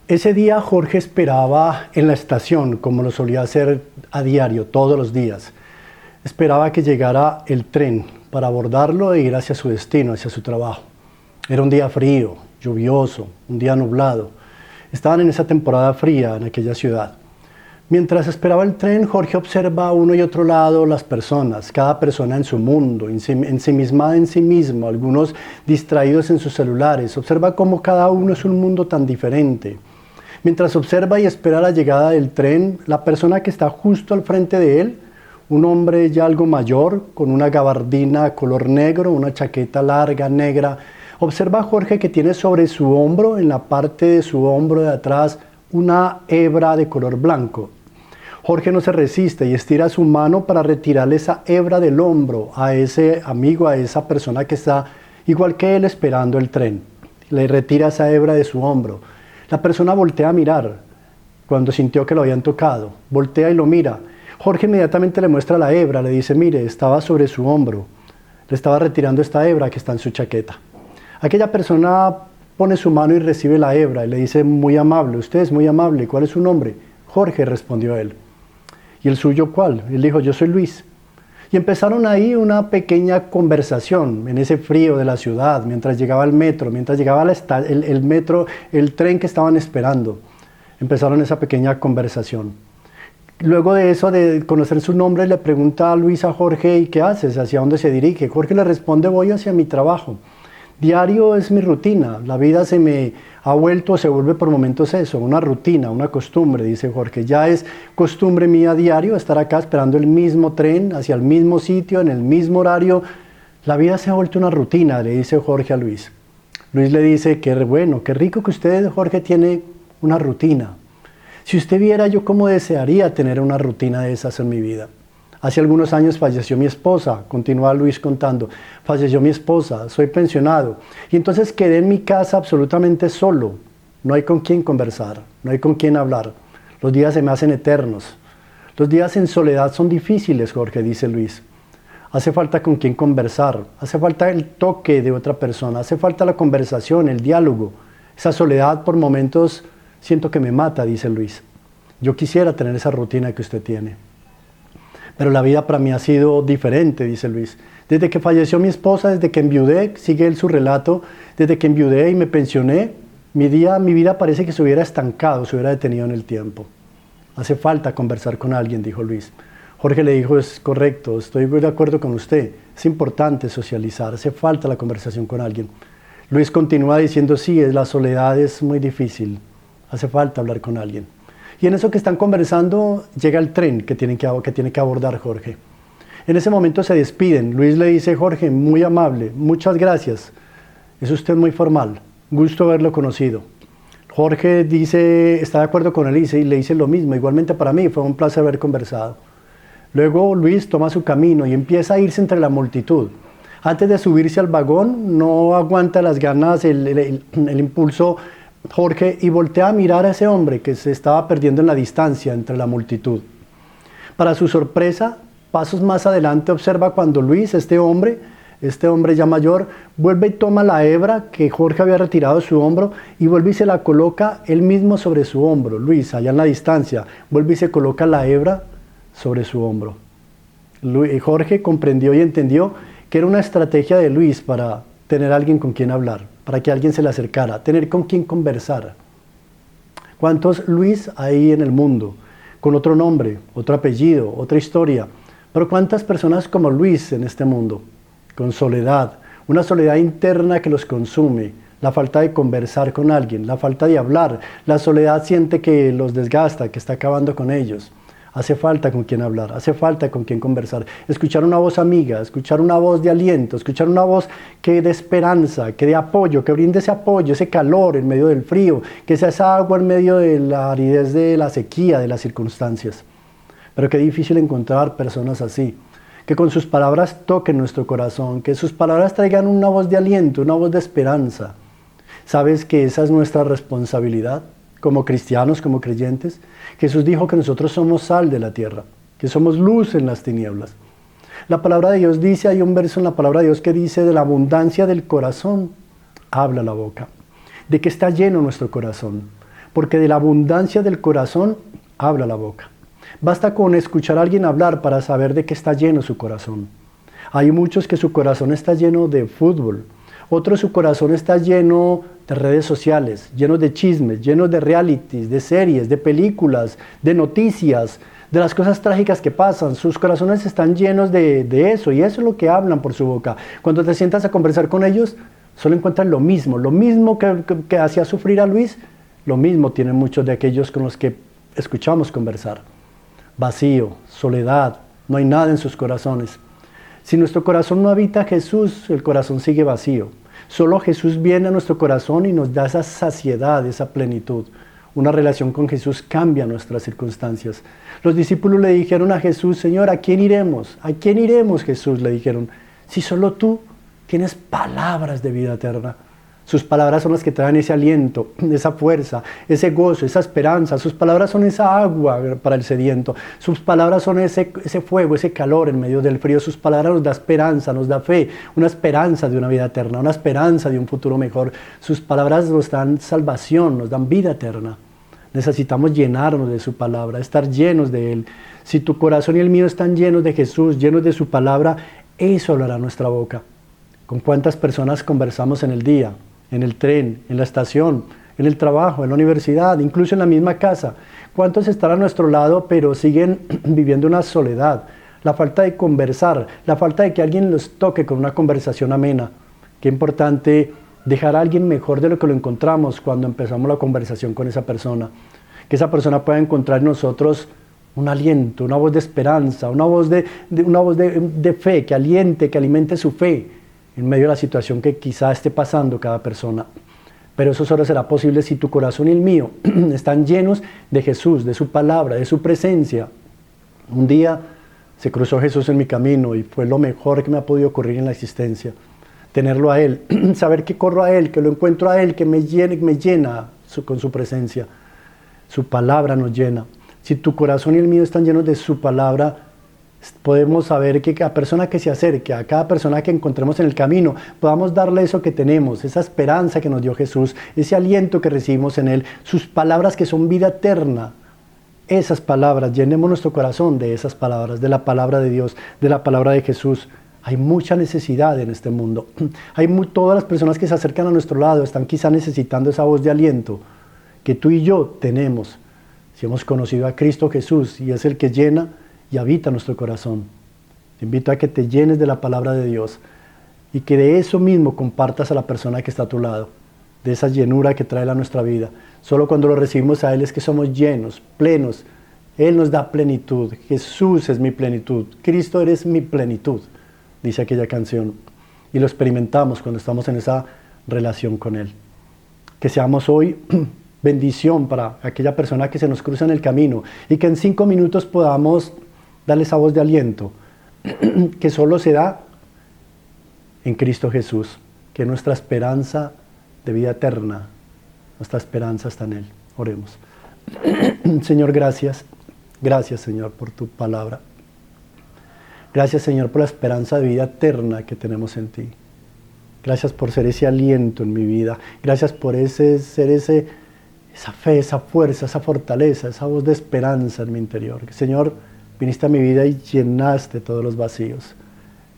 Ese día Jorge esperaba en la estación, como lo solía hacer a diario, todos los días. Esperaba que llegara el tren para abordarlo e ir hacia su destino, hacia su trabajo. Era un día frío, lluvioso, un día nublado. Estaban en esa temporada fría en aquella ciudad. Mientras esperaba el tren, Jorge observa a uno y otro lado las personas, cada persona en su mundo, ensimismada en sí mismo, algunos distraídos en sus celulares. Observa cómo cada uno es un mundo tan diferente. Mientras observa y espera la llegada del tren, la persona que está justo al frente de él, un hombre ya algo mayor, con una gabardina color negro, una chaqueta larga, negra, observa a Jorge que tiene sobre su hombro, en la parte de su hombro de atrás, una hebra de color blanco. Jorge no se resiste y estira su mano para retirarle esa hebra del hombro a ese amigo, a esa persona que está igual que él esperando el tren. Le retira esa hebra de su hombro. La persona voltea a mirar cuando sintió que lo habían tocado. Voltea y lo mira. Jorge inmediatamente le muestra la hebra, le dice, mire, estaba sobre su hombro. Le estaba retirando esta hebra que está en su chaqueta. Aquella persona pone su mano y recibe la hebra y le dice, muy amable, usted es muy amable, ¿cuál es su nombre? Jorge, respondió él. ¿Y el suyo cuál? Él dijo, yo soy Luis. Y empezaron ahí una pequeña conversación en ese frío de la ciudad, mientras llegaba el metro, mientras llegaba el metro, el tren que estaban esperando. Empezaron esa pequeña conversación. Luego de eso, de conocer su nombre, le pregunta a Luis a Jorge, ¿y qué haces? ¿Hacia dónde se dirige? Jorge le responde, voy hacia mi trabajo. Diario es mi rutina, la vida se me ha vuelto, se vuelve por momentos eso, una rutina, una costumbre, dice Jorge. Ya es costumbre mía diario estar acá esperando el mismo tren, hacia el mismo sitio, en el mismo horario. La vida se ha vuelto una rutina, le dice Jorge a Luis. Luis le dice, qué bueno, qué rico que usted, Jorge, tiene una rutina. Si usted viera yo cómo desearía tener una rutina de esas en mi vida. Hace algunos años falleció mi esposa, continúa Luis contando, falleció mi esposa, soy pensionado, y entonces quedé en mi casa absolutamente solo, no hay con quién conversar, no hay con quién hablar, los días se me hacen eternos, los días en soledad son difíciles, Jorge, dice Luis, hace falta con quién conversar, hace falta el toque de otra persona, hace falta la conversación, el diálogo, esa soledad por momentos siento que me mata, dice Luis, yo quisiera tener esa rutina que usted tiene. Pero la vida para mí ha sido diferente, dice Luis. Desde que falleció mi esposa, desde que enviudé, sigue él su relato, desde que enviudé y me pensioné, mi vida parece que se hubiera estancado, se hubiera detenido en el tiempo. Hace falta conversar con alguien, dijo Luis. Jorge le dijo, es correcto, estoy de acuerdo con usted, es importante socializar, hace falta la conversación con alguien. Luis continúa diciendo, sí, la soledad es muy difícil, hace falta hablar con alguien. Y en eso que están conversando, llega el tren que tiene que abordar Jorge. En ese momento se despiden. Luis le dice, Jorge, muy amable, muchas gracias. Es usted muy formal, gusto haberlo conocido. Jorge dice, está de acuerdo con él y le dice lo mismo. Igualmente para mí fue un placer haber conversado. Luego Luis toma su camino y empieza a irse entre la multitud. Antes de subirse al vagón, no aguanta las ganas, el impulso Jorge, y voltea a mirar a ese hombre que se estaba perdiendo en la distancia entre la multitud. Para su sorpresa, pasos más adelante observa cuando Luis, este hombre ya mayor, vuelve y toma la hebra que Jorge había retirado de su hombro y vuelve y se la coloca él mismo sobre su hombro. Luis, allá en la distancia, vuelve y se coloca la hebra sobre su hombro. Jorge comprendió y entendió que era una estrategia de Luis para tener a alguien con quien hablar, para que alguien se le acercara, tener con quien conversar. ¿Cuántos Luis hay en el mundo? Con otro nombre, otro apellido, otra historia. Pero ¿cuántas personas como Luis en este mundo? Con soledad, una soledad interna que los consume, la falta de conversar con alguien, la falta de hablar, la soledad siente que los desgasta, que está acabando con ellos. Hace falta con quien hablar, hace falta con quien conversar, escuchar una voz amiga, escuchar una voz de aliento, escuchar una voz que dé esperanza, que dé apoyo, que brinde ese apoyo, ese calor en medio del frío, que sea esa agua en medio de la aridez de la sequía, de las circunstancias. Pero qué difícil encontrar personas así, que con sus palabras toquen nuestro corazón, que sus palabras traigan una voz de aliento, una voz de esperanza. ¿Sabes que esa es nuestra responsabilidad? Como cristianos, como creyentes, Jesús dijo que nosotros somos sal de la tierra, que somos luz en las tinieblas. La palabra de Dios dice, hay un verso en la palabra de Dios que dice, de la abundancia del corazón habla la boca. ¿De qué está lleno nuestro corazón? porque de la abundancia del corazón habla la boca. Basta con escuchar a alguien hablar para saber de qué está lleno su corazón. Hay muchos que su corazón está lleno de fútbol, otros su corazón está lleno de redes sociales, lleno de chismes, lleno de realities, de series, de películas, de noticias, de las cosas trágicas que pasan. Sus corazones están llenos de eso, y eso es lo que hablan por su boca. Cuando te sientas a conversar con ellos, solo encuentran lo mismo que hacía sufrir a Luis, lo mismo tienen muchos de aquellos con los que escuchamos conversar. Vacío, soledad, no hay nada en sus corazones. Si nuestro corazón no habita Jesús, el corazón sigue vacío. Solo Jesús viene a nuestro corazón y nos da esa saciedad, esa plenitud. Una relación con Jesús cambia nuestras circunstancias. Los discípulos le dijeron a Jesús: Señor, ¿a quién iremos? ¿A quién iremos, Jesús? Le dijeron: si solo tú tienes palabras de vida eterna. Sus palabras son las que traen ese aliento, esa fuerza, ese gozo, esa esperanza. Sus palabras son esa agua para el sediento. Sus palabras son ese fuego, ese calor en medio del frío. Sus palabras nos da esperanza, nos da fe, una esperanza de una vida eterna, una esperanza de un futuro mejor. Sus palabras nos dan salvación, nos dan vida eterna. Necesitamos llenarnos de su palabra, estar llenos de Él. Si tu corazón y el mío están llenos de Jesús, llenos de su palabra, eso hablará nuestra boca. ¿Con cuántas personas conversamos en el día? En el tren, en la estación, en el trabajo, en la universidad, incluso en la misma casa. ¿Cuántos están a nuestro lado pero siguen viviendo una soledad? La falta de conversar, la falta de que alguien los toque con una conversación amena. Qué importante dejar a alguien mejor de lo que lo encontramos cuando empezamos la conversación con esa persona. Que esa persona pueda encontrar en nosotros un aliento, una voz de esperanza, una voz de fe, que aliente, que alimente su fe en medio de la situación que quizá esté pasando cada persona. Pero eso solo será posible si tu corazón y el mío están llenos de Jesús, de su palabra, de su presencia. Un día se cruzó Jesús en mi camino y fue lo mejor que me ha podido ocurrir en la existencia. Tenerlo a Él, saber que corro a Él, que lo encuentro a Él, que me llena con su presencia. Su palabra nos llena. Si tu corazón y el mío están llenos de su palabra, podemos saber que cada persona que se acerque, a cada persona que encontremos en el camino, podamos darle eso que tenemos, esa esperanza que nos dio Jesús, ese aliento que recibimos en Él, sus palabras que son vida eterna. Esas palabras, llenemos nuestro corazón de esas palabras, de la palabra de Dios, de la palabra de Jesús. Hay mucha necesidad en este mundo. Todas las personas que se acercan a nuestro lado están quizá necesitando esa voz de aliento que tú y yo tenemos. Si hemos conocido a Cristo Jesús y es el que llena y habita nuestro corazón. Te invito a que te llenes de la palabra de Dios y que de eso mismo compartas a la persona que está a tu lado, de esa llenura que trae a nuestra vida. Solo cuando lo recibimos a Él es que somos llenos, plenos. Él nos da plenitud. Jesús es mi plenitud. Cristo eres mi plenitud, dice aquella canción. Y lo experimentamos cuando estamos en esa relación con Él. Que seamos hoy bendición para aquella persona que se nos cruza en el camino y que en 5 minutos podamos darle esa voz de aliento que solo se da en Cristo Jesús, que nuestra esperanza de vida eterna, nuestra esperanza está en Él. Oremos. Señor, gracias. Gracias, Señor, por tu palabra. Gracias, Señor, por la esperanza de vida eterna que tenemos en ti. Gracias por ser ese aliento en mi vida. Gracias por ser esa fe, esa fuerza, esa fortaleza, esa voz de esperanza en mi interior. Señor, viniste a mi vida y llenaste todos los vacíos.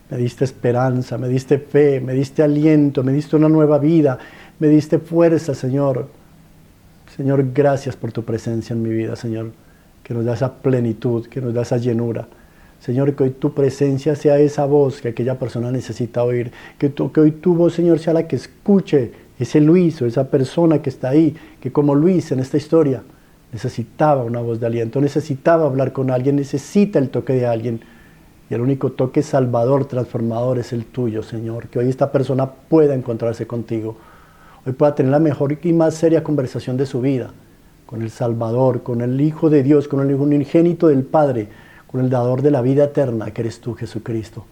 Me diste esperanza, me diste fe, me diste aliento, me diste una nueva vida, me diste fuerza, Señor. Señor, gracias por tu presencia en mi vida, Señor, que nos da esa plenitud, que nos da esa llenura. Señor, que hoy tu presencia sea esa voz que aquella persona necesita oír, que hoy tu voz, Señor, sea la que escuche ese Luis o esa persona que está ahí, que como Luis en esta historia necesitaba una voz de aliento, necesitaba hablar con alguien, necesita el toque de alguien. Y el único toque salvador, transformador es el tuyo, Señor. Que hoy esta persona pueda encontrarse contigo. Hoy pueda tener la mejor y más seria conversación de su vida con el Salvador, con el Hijo de Dios, con el Hijo unigénito del Padre, con el dador de la vida eterna que eres tú, Jesucristo.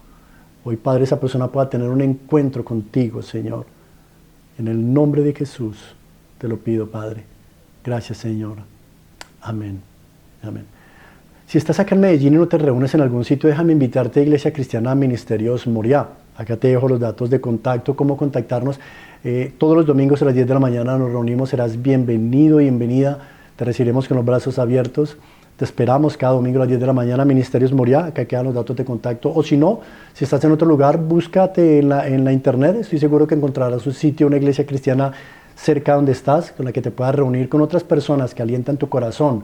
Hoy, Padre, esa persona pueda tener un encuentro contigo, Señor. En el nombre de Jesús te lo pido, Padre. Gracias, Señor. Amén. Amén. Si estás acá en Medellín y no te reúnes en algún sitio, déjame invitarte a Iglesia Cristiana Ministerios Moriah. Acá te dejo los datos de contacto, cómo contactarnos. Todos los domingos a las 10 de la mañana nos reunimos, serás bienvenido y bienvenida. Te recibiremos con los brazos abiertos. Te esperamos cada domingo a las 10 de la mañana, Ministerios Moriah, acá quedan los datos de contacto. O si no, si estás en otro lugar, búscate en la internet. Estoy seguro que encontrarás un sitio, una iglesia cristiana cerca donde estás, con la que te puedas reunir con otras personas que alientan tu corazón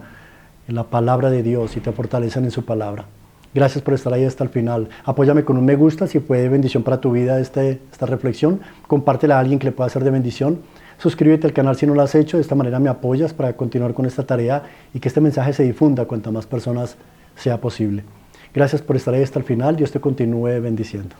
en la palabra de Dios y te fortalecen en su palabra. Gracias por estar ahí hasta el final. Apóyame con un me gusta si fue de bendición para tu vida esta reflexión. Compártela a alguien que le pueda ser de bendición. Suscríbete al canal si no lo has hecho. De esta manera me apoyas para continuar con esta tarea y que este mensaje se difunda a cuantas más personas sea posible. Gracias por estar ahí hasta el final. Dios te continúe bendiciendo.